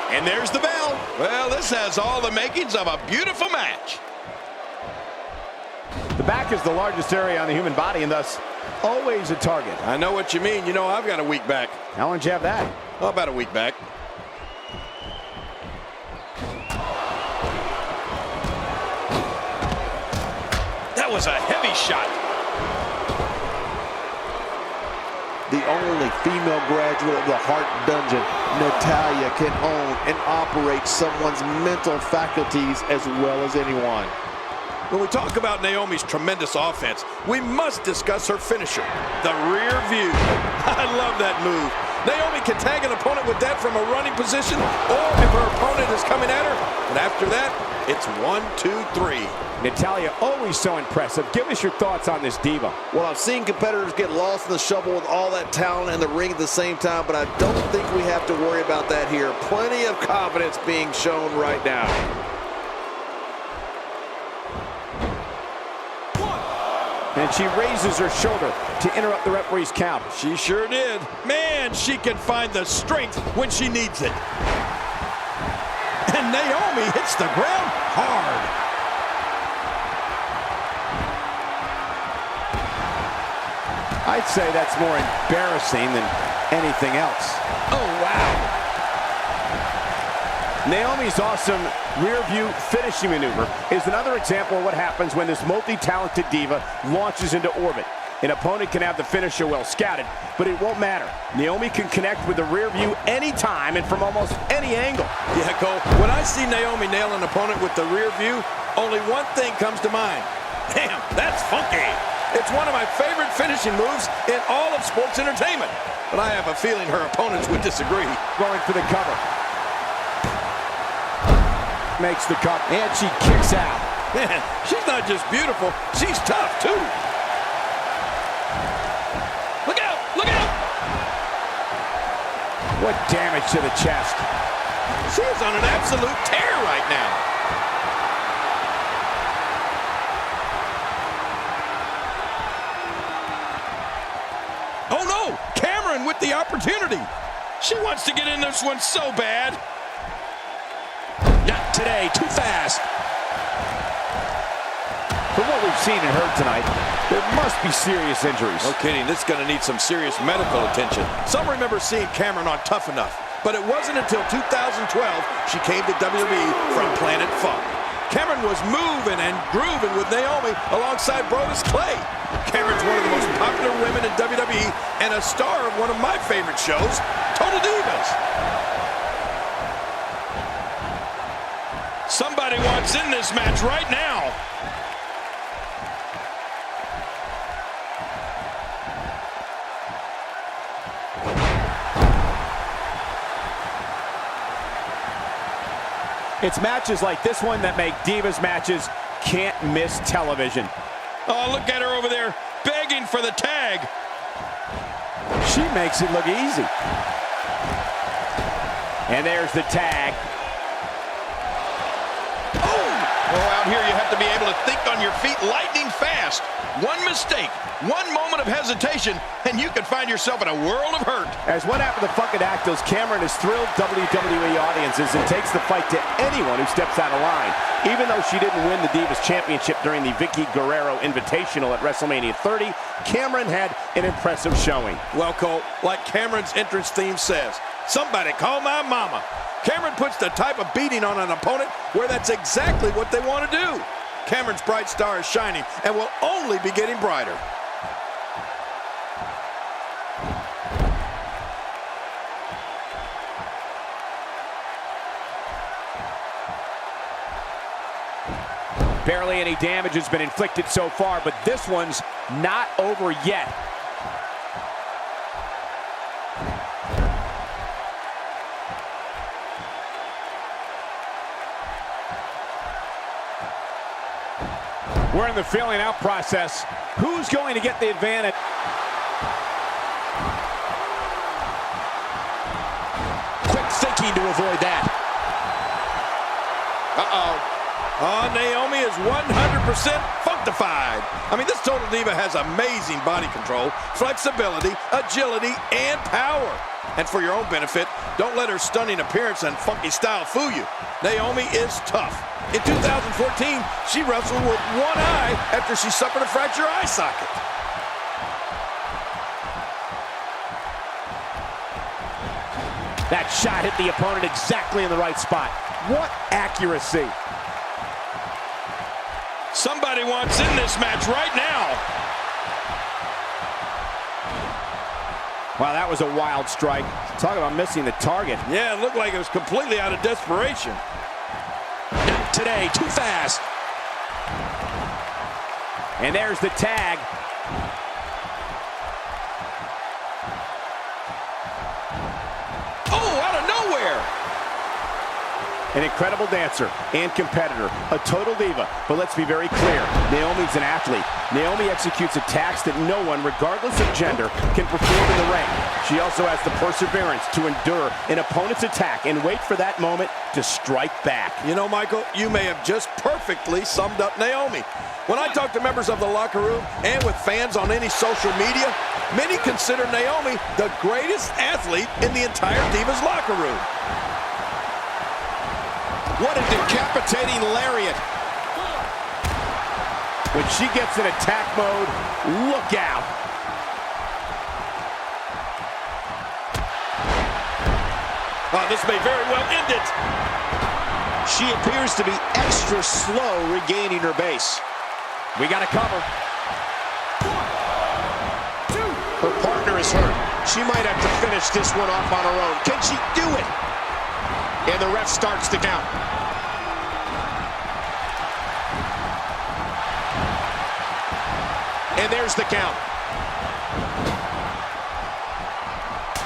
And there's the bell. Well, this has all the makings of a beautiful match. The back is the largest area on the human body and thus always a target. I know what you mean. You know, I've got a weak back. How long did you have that? Oh, about a week back. That was a heavy shot. The only female graduate of the Heart Dungeon, Natalya, can own and operate someone's mental faculties as well as anyone. When we talk about Naomi's tremendous offense, we must discuss her finisher, the rear view. I love that move. Naomi can tag an opponent with that from a running position, or if her opponent is coming at her, and after that, it's 1, 2, 3. Natalya, always so impressive. Give us your thoughts on this diva. Well, I've seen competitors get lost in the shuffle with all that talent in the ring at the same time, but I don't think we have to worry about that here. Plenty of confidence being shown right now. And she raises her shoulder to interrupt the referee's count. She sure did. Man, she can find the strength when she needs it. And Naomi hits the ground hard. I'd say that's more embarrassing than anything else. Oh, wow. Naomi's awesome rear view finishing maneuver is another example of what happens when this multi-talented diva launches into orbit. An opponent can have the finisher well scouted, but it won't matter. Naomi can connect with the rear view anytime and from almost any angle. Yeah, Cole, when I see Naomi nail an opponent with the rear view, only one thing comes to mind. Damn, that's funky. It's one of my favorite finishing moves in all of sports entertainment. But I have a feeling her opponents would disagree. Going for the cover. Makes the cover, and she kicks out. Man, she's not just beautiful, she's tough, too. Look out, look out! What damage to the chest. She is on an absolute tear right now. Oh no, Cameron with the opportunity. She wants to get in this one so bad. Not today, too fast. From what we've seen and heard tonight, there must be serious injuries. No kidding, this is going to need some serious medical attention. Some remember seeing Cameron on Tough Enough, but it wasn't until 2012 she came to WWE from Planet Funk. Cameron was moving and grooving with Naomi alongside Brodus Clay. Cameron's one of the most popular women in WWE and a star of one of my favorite shows, Total Divas. Somebody wants in this match right now. It's matches like this one that make Divas matches can't miss television. Oh, look at her over there, begging for the tag. She makes it look easy. And there's the tag. Oh, out here you have to be able to think on your feet lightning fast. One mistake, one moment of hesitation, and you can find yourself in a world of hurt. As one after the Funkadactyls, Cameron has thrilled WWE audiences and takes the fight to anyone who steps out of line. Even though she didn't win the Divas Championship during the Vicky Guerrero Invitational at WrestleMania 30, Cameron had an impressive showing. Well, Cole, like Cameron's entrance theme says, somebody call my mama. Cameron puts the type of beating on an opponent where that's exactly what they want to do. Cameron's bright star is shining and will only be getting brighter. Barely any damage has been inflicted so far, but this one's not over yet. We're in the feeling out process. Who's going to get the advantage? Quick thinking to avoid that. Uh-oh. Oh, Naomi is 100% functified. I mean, this Total Diva has amazing body control, flexibility, agility, and power. And for your own benefit, don't let her stunning appearance and funky style fool you. Naomi is tough. In 2014, she wrestled with one eye after she suffered a fractured eye socket. That shot hit the opponent exactly in the right spot. What accuracy. Somebody wants in this match right now. Wow, that was a wild strike. Talk about missing the target. Yeah, it looked like it was completely out of desperation. Not today, too fast. And there's the tag. Oh, out of nowhere. An incredible dancer and competitor, a total diva, but let's be very clear, Naomi's an athlete. Naomi executes attacks that no one, regardless of gender, can perform in the ring. She also has the perseverance to endure an opponent's attack and wait for that moment to strike back. You know, Michael, you may have just perfectly summed up Naomi. When I talk to members of the locker room and with fans on any social media, many consider Naomi the greatest athlete in the entire Divas locker room. What a decapitating lariat. When she gets in attack mode, look out. Oh, this may very well end it. She appears to be extra slow regaining her base. We got to cover. Her partner is hurt. She might have to finish this one off on her own. Can she do it? And the ref starts to count. And there's the count.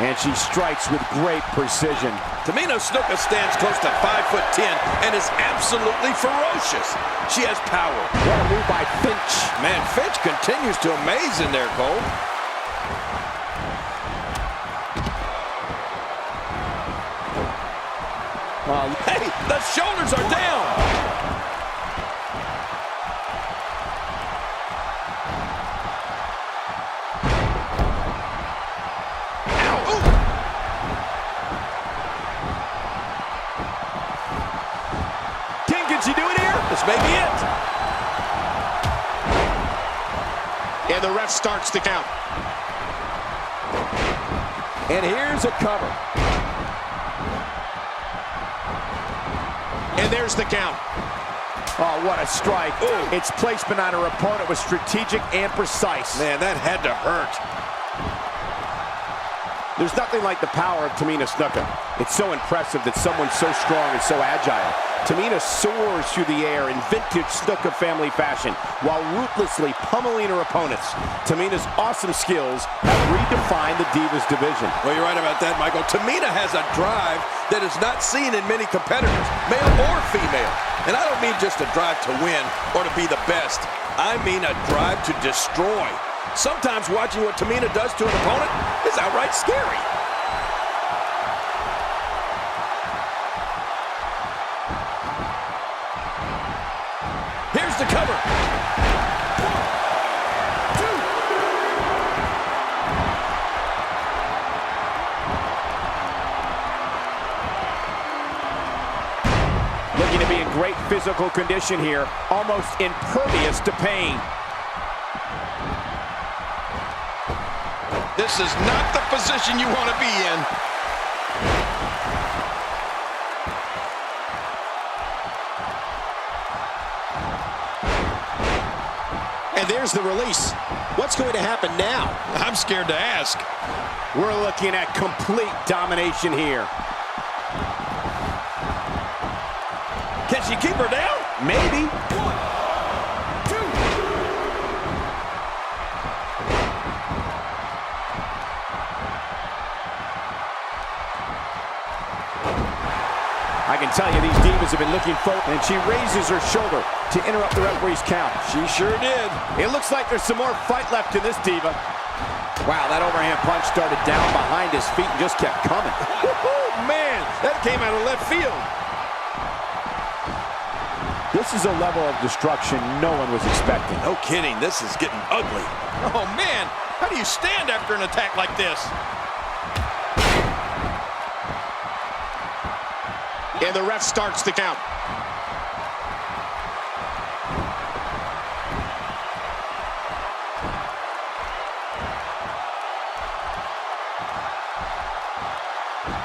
And she strikes with great precision. Tamina Snuka stands close to 5'10" and is absolutely ferocious. She has power. What a move by Finch. Man, Finch continues to amaze in there, Cole. Hey, the shoulders are down. Ow. Ooh. Can she do it here? This may be it. And the ref starts to count. And here's a cover. And there's the count. Oh, what a strike. Ooh. Its placement on her opponent was strategic and precise. Man, that had to hurt. There's nothing like the power of Tamina Snuka. It's so impressive that someone so strong and so agile. Tamina soars through the air in vintage Snuka family fashion while ruthlessly pummeling her opponents. Tamina's awesome skills have redefined the Divas division. Well, you're right about that, Michael. Tamina has a drive that is not seen in many competitors, male or female. And I don't mean just a drive to win or to be the best. I mean a drive to destroy. Sometimes watching what Tamina does to an opponent is outright scary. Here's the cover. 1, 2. Looking to be in great physical condition here, almost impervious to pain. This is not the position you want to be in. And there's the release. What's going to happen now? I'm scared to ask. We're looking at complete domination here. Can she keep her down? Maybe. 1, 2. I can tell you these Divas have been looking forward, and she raises her shoulder to interrupt the referee's count. She sure did. It looks like there's some more fight left in this Diva. Wow, that overhand punch started down behind his feet and just kept coming. Man, that came out of left field. This is a level of destruction no one was expecting. No kidding, this is getting ugly. Oh man, how do you stand after an attack like this? And the ref starts the count.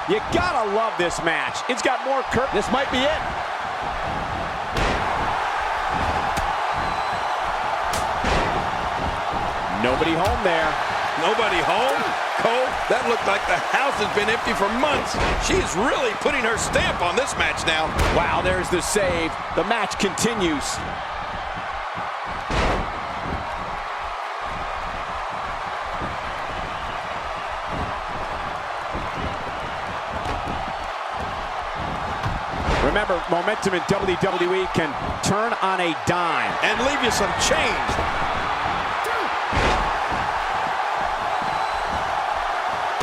You gotta love this match. It's got more curve. This might be it. Nobody home there. Nobody home? Cole, that looked like the house has been empty for months. She's really putting her stamp on this match now. Wow, there's the save. The match continues. Remember, momentum in WWE can turn on a dime. And leave you some change.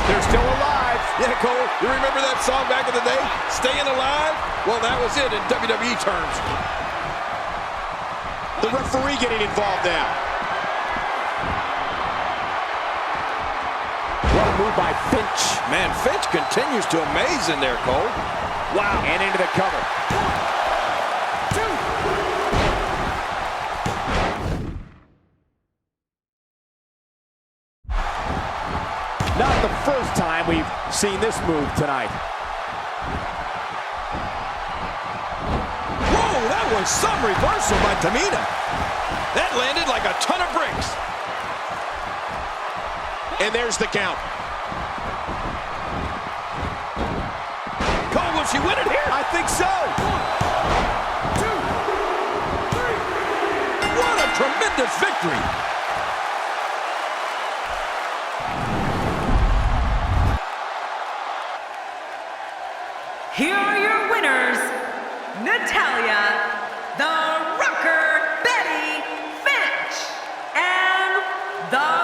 They're still alive. Yeah, Cole, you remember that song back in the day? Staying Alive? Well, that was it in WWE terms. The referee getting involved now. What a move by Finch. Man, Finch continues to amaze in there, Cole. Wow, and into the cover. Not the first time we've seen this move tonight. Whoa, that was some reversal by Tamina. That landed like a ton of bricks. And there's the count. Cole, will she win it here? I think so. 1, 2, 3. What a tremendous victory. Here are your winners, Natalya, the Rocker Betty Finch, and the